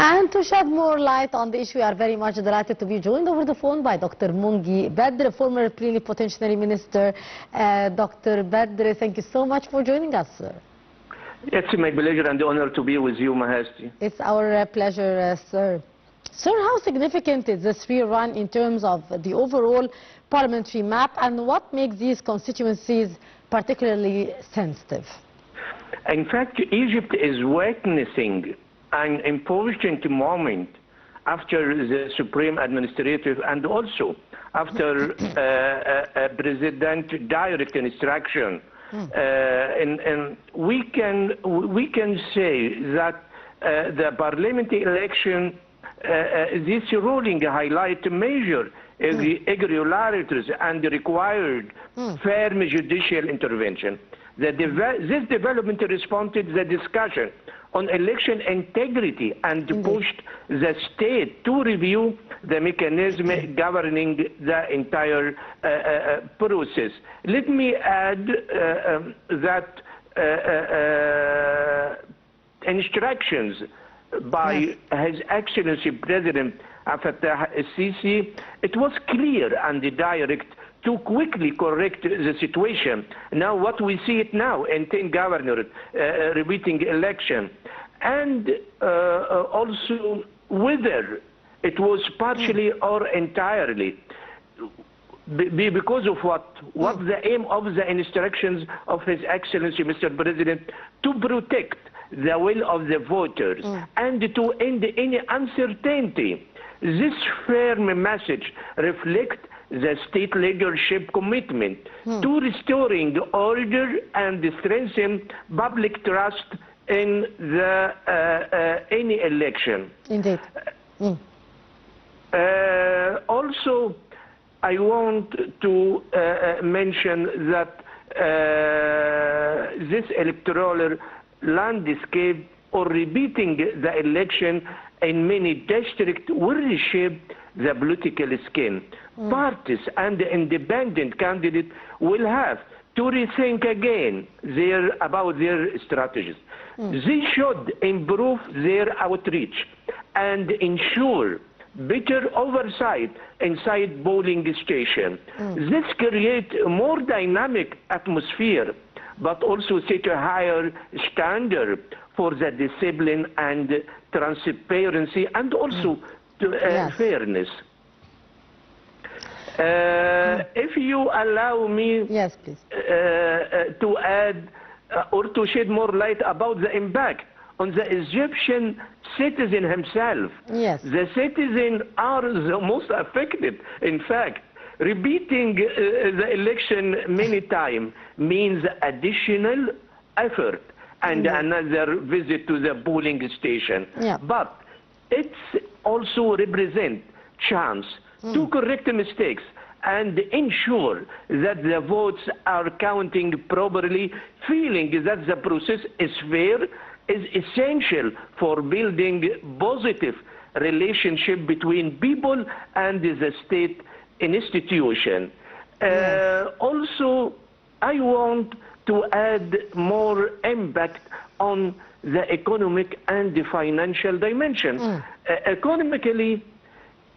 And to shed more light on the issue, we are very much delighted to be joined over the phone by Dr. Mongy Badr, former plenipotentiary minister. Dr. Badr, thank you so much for joining us, sir. It's my pleasure and honor to be with you, Mahasti. It's our pleasure, sir. Sir, how significant is this rerun in terms of the overall parliamentary map, and what makes these constituencies particularly sensitive? In fact, Egypt is witnessing an important moment after the Supreme Administrative and also after President direct instruction. And we can say that the parliamentary election, this ruling highlight major irregularities and required firm judicial intervention. This development responded to the discussion on election integrity and pushed the state to review the mechanism governing the entire process. Let me add that instructions by His Excellency President Fattah al-Sisi, it was clear and direct to quickly correct the situation. Now what we see it now in 10 governors repeating election, and also whether it was partially or entirely, because of what the aim of the instructions of His Excellency Mr. President, to protect the will of the voters and to end any uncertainty. This firm message reflects the state leadership commitment to restoring order and strengthen public trust in the any election. Indeed. Also, I want to mention that this electoral landscape or repeating the election in many districts will reshape the political scheme. Parties and independent candidates will have to rethink again about their strategies. They should improve their outreach and ensure better oversight inside polling stations. This creates a more dynamic atmosphere, but also set a higher standard for the discipline and transparency and also fairness. If you allow me please. to add or to shed more light about the impact on the Egyptian citizen himself. The citizens are the most affected. In fact, repeating the election many times means additional effort and another visit to the polling station. But it also represents chance to correct mistakes and ensure that the votes are counting properly. Feeling that the process is fair is essential for building positive relationship between people and the state institution. Also, I want to add more impact on the economic and the financial dimension. Economically,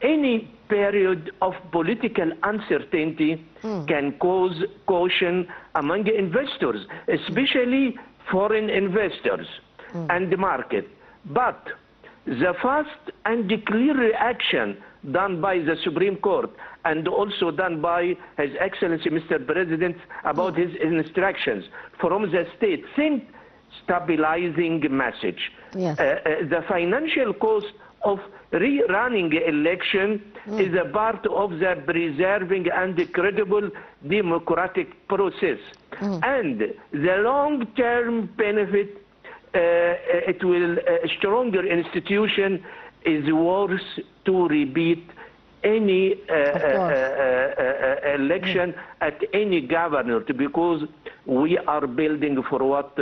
any period of political uncertainty can cause caution among investors, especially foreign investors and the market. But the fast and the clear reaction done by the Supreme Court and also done by His Excellency Mr. President about his instructions from the state sent stabilizing message. The financial cost of rerunning election is a part of the preserving and the credible democratic process. And the long-term benefit, it will stronger institution is worth to repeat any election at any governor, because we are building for what,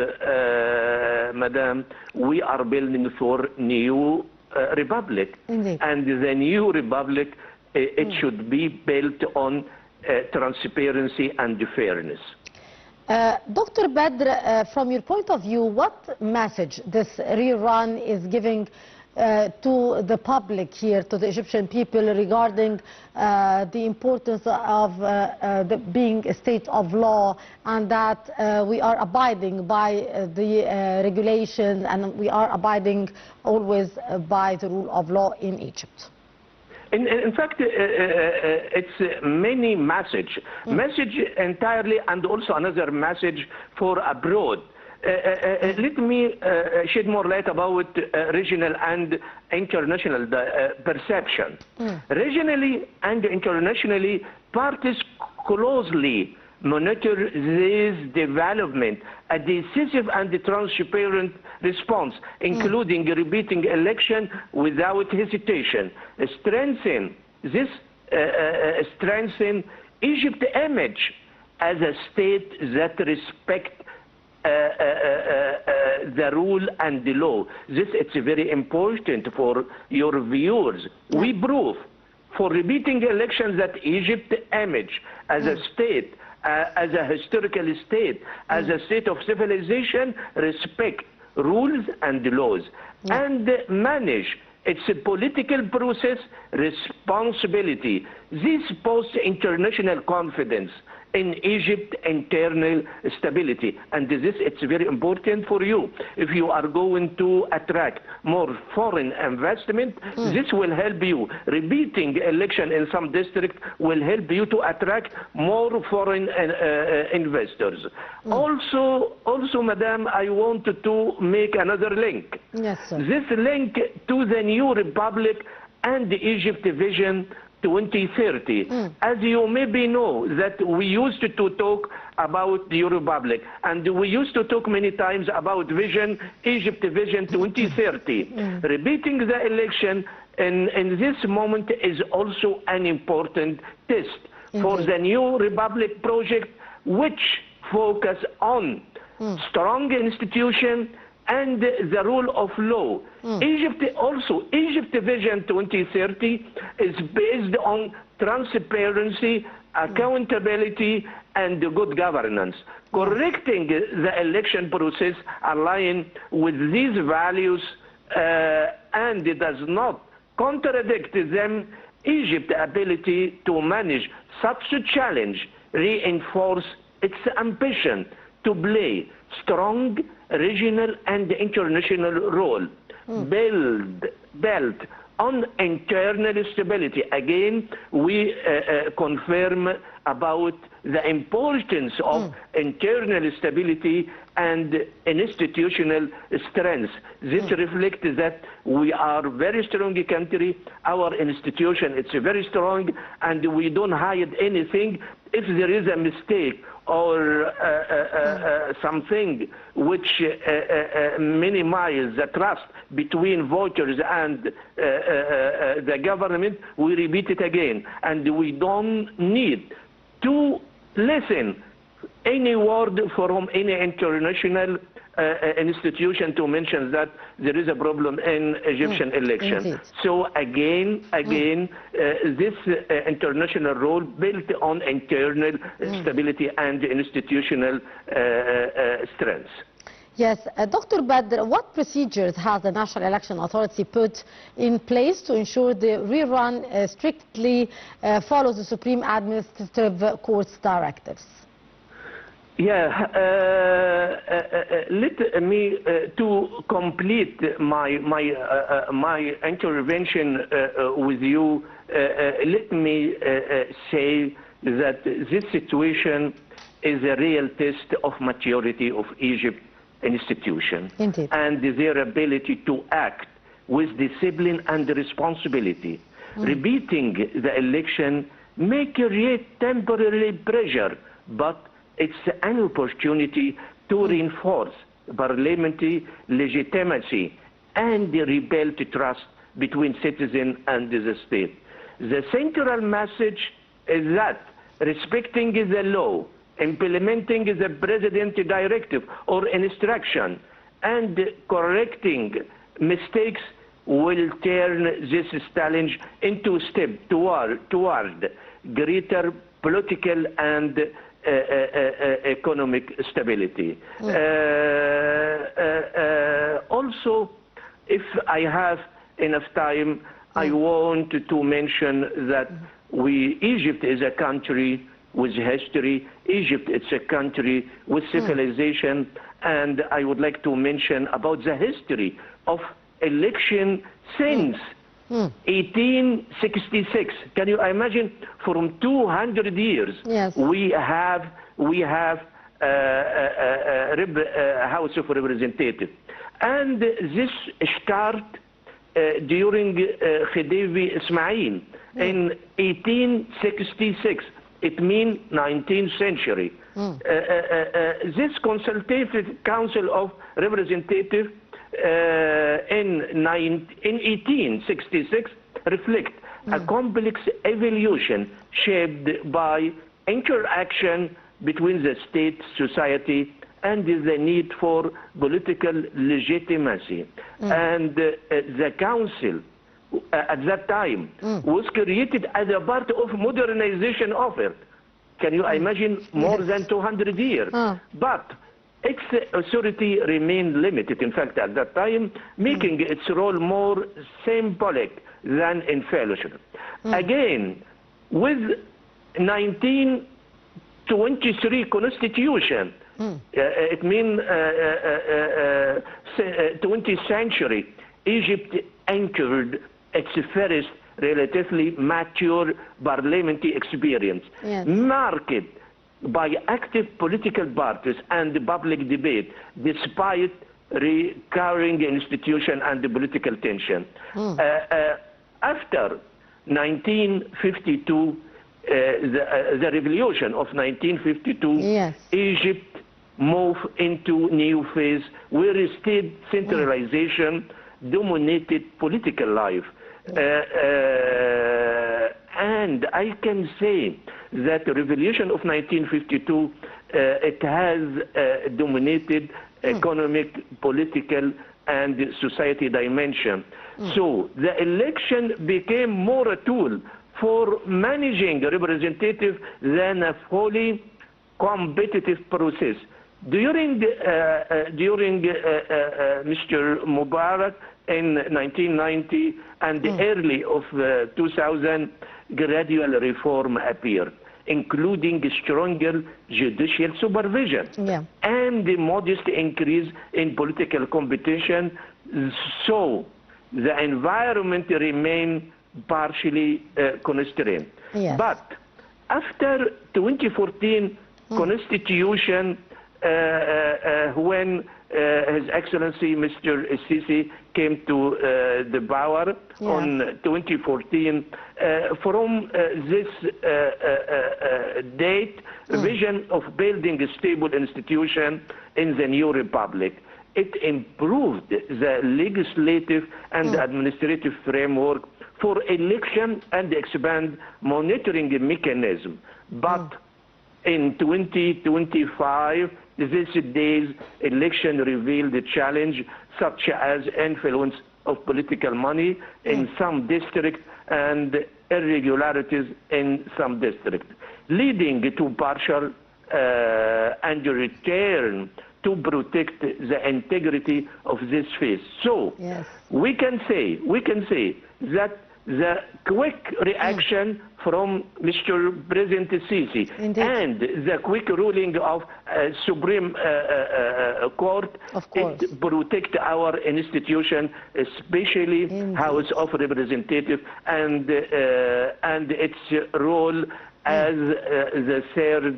Madam? We are building for new republic. And the new republic, it should be built on transparency and fairness. Dr. Badr, from your point of view, what message this rerun is giving to the public here, to the Egyptian people, regarding the importance of being a state of law, and that we are abiding by the regulations, and we are abiding always by the rule of law in Egypt? In fact, it's many message entirely, and also another message for abroad. Let me shed more light about regional and international perception. Regionally and internationally, parties closely monitor this development, a decisive and transparent response, including repeating election without hesitation. Strengthen Egypt's image as a state that respects the rule and the law. It's very important for your viewers. We prove for repeating elections that Egypt's image as a state, as a historical state, as a state of civilization, respect rules and laws, and manage its political process responsibility. This posts international confidence in Egypt's internal stability, and it's very important for you. If you are going to attract more foreign investment, this will help you. Repeating election in some district will help you to attract more foreign investors. Also, Madam, I wanted to make another link. Yes, sir. This link to the new republic and the Egypt vision 2030. As you maybe know, that we used to talk about the Republic, and we used to talk many times about Egypt Vision 2030. Repeating the election in this moment is also an important test for the new Republic project, which focus on strong institution and the rule of law. Egypt Vision 2030 is based on transparency, accountability, and good governance. Correcting the election process align with these values and it does not contradict them. Egypt's ability to manage such a challenge reinforce its ambition to play strong regional and international role, built on internal stability. Again, we confirm about the importance of internal stability and institutional strength. This reflects that we are a very strong country. Our institution, it's very strong, and we don't hide anything. If there is a mistake or something which minimizes the trust between voters and the government, we repeat it again. And we don't need to listen any word from any international institution to mention that there is a problem in Egyptian election. Indeed. So again, this international role built on internal stability and institutional strength. Yes, Dr. Badr, what procedures has the National Election Authority put in place to ensure the rerun strictly follows the Supreme Administrative Court's directives? Yeah, let me to complete my intervention with you. Let me say that this situation is a real test of maturity of Egypt institution. Indeed. And their ability to act with discipline and responsibility. Repeating the election may create temporary pressure, but it's an opportunity to reinforce parliamentary legitimacy and rebuild trust between citizens and the state. The central message is that respecting the law, implementing the president's directive or instruction, and correcting mistakes will turn this challenge into a step toward greater political and economic stability. Also, if I have enough time, I want to mention that Egypt is a country with history. Egypt, it's a country with civilization, and I would like to mention about the history of election since 1866. Can you imagine? From 200 years, we have House of Representatives, and this start during Khedive Ismail in 1866. It means 19th century. This Consultative Council of Representatives in 1866 reflect a complex evolution shaped by interaction between the state, society, and the need for political legitimacy. And the council at that time was created as a part of modernization effort. Can you imagine? More than 200 years. But its authority remained limited, in fact, at that time, making its role more symbolic than infallible. Again, with 1923 Constitution, it means 20th century, Egypt entered its first relatively mature parliamentary experience, marked by active political parties and public debate, despite recurring institution and political tension. After 1952, the revolution of 1952, Egypt moved into new phase where state centralization dominated political life. And I can say that the revolution of 1952, it has dominated economic, political, and society dimension. So the election became more a tool for managing representative than a fully competitive process. During Mr. Mubarak in 1990 and the early of 2000, gradual reform appeared, including stronger judicial supervision and the modest increase in political competition. So the environment remained partially constrained. But after 2014 Constitution, when His Excellency Mr. Sisi came to the power on 2014, from this date, vision of building a stable institution in the new republic, it improved the legislative and administrative framework for election and expand monitoring mechanism. But in 2025, this day's election revealed a challenge such as influence of political money in some districts and irregularities in some districts, leading to partial and return to protect the integrity of this phase. So we can say that the quick reaction from Mr. President Sisi and the quick ruling of Supreme Court, it protect our institution, especially House of Representatives, and its role as the third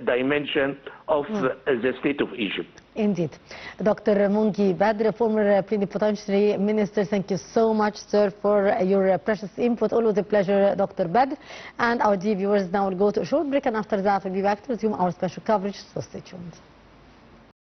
dimension of the state of Egypt. Indeed. Dr. Mongy Badr, former plenipotentiary minister, thank you so much, sir, for your precious input. Always a pleasure, Dr. Badr. And our dear viewers, now will go to a short break, and after that we'll be back to resume our special coverage, so stay tuned.